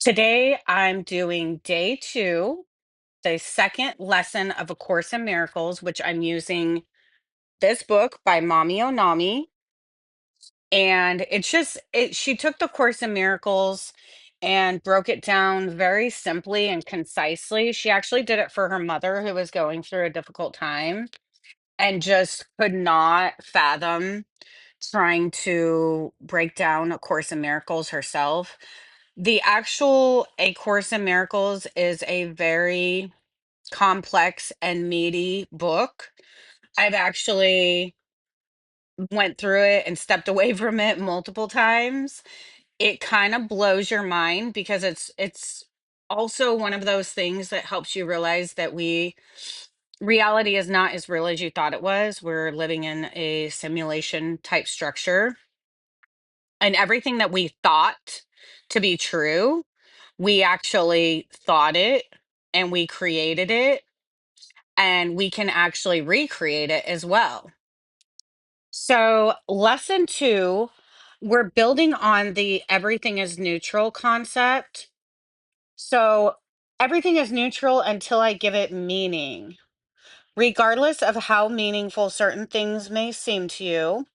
Today, I'm doing day two, the second lesson of A Course in Miracles, which I'm using this book by Mami Onami. And she took the Course in Miracles and broke it down very simply and concisely. She actually did it for her mother, who was going through a difficult time and just could not fathom trying to break down A Course in Miracles herself. The actual A Course in Miracles is a very complex and meaty book. I've actually went through it and stepped away from it multiple times. It kind of blows your mind because it's also one of those things that helps you realize that we reality is not as real as you thought it was. We're living in a simulation type structure, and everything that we thought to be true, we actually thought it and we created it, and we can actually recreate it as well. So, lesson two, we're building on the everything is neutral concept. So, everything is neutral until I give it meaning. Regardless of how meaningful certain things may seem to you,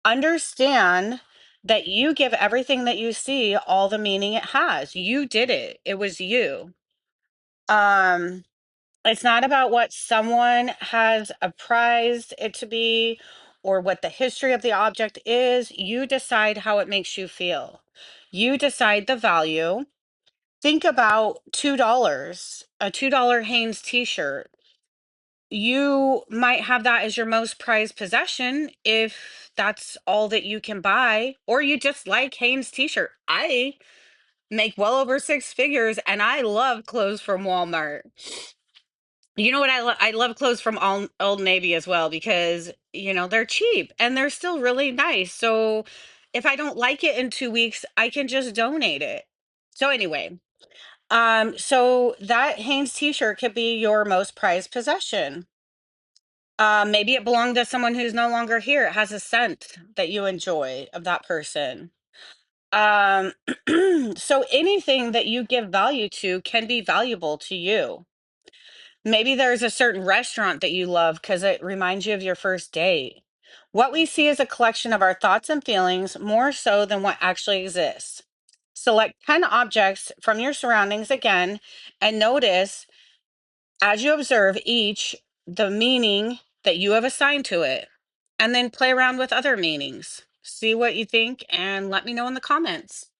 understand that you give everything that you see all the meaning it has. You did it. It was you. Um it's not about what someone has apprised it to be or what the history of the object is. You decide how it makes you feel. You decide the value. Think about $2, a $2 Hanes t-shirt. You might have that as your most prized possession if that's all that you can buy, or you just like Hanes t-shirt. I make well over six figures and I love clothes from Walmart. You know what I love clothes from Old Navy as well because, they're cheap and they're still really nice. So if I don't like it in 2 weeks, I can just donate it. So anyway, so that Hanes t-shirt could be your most prized possession. Maybe it belonged to someone who's no longer here. It has a scent that you enjoy of that person. Um, so anything that you give value to can be valuable to you. Maybe there's a certain restaurant that you love because it reminds you of your first date. What we see is a collection of our thoughts and feelings more so than what actually exists. Select 10 objects from your surroundings again and notice as you observe each the meaning that you have assigned to it. And then play around with other meanings. See what you think and let me know in the comments.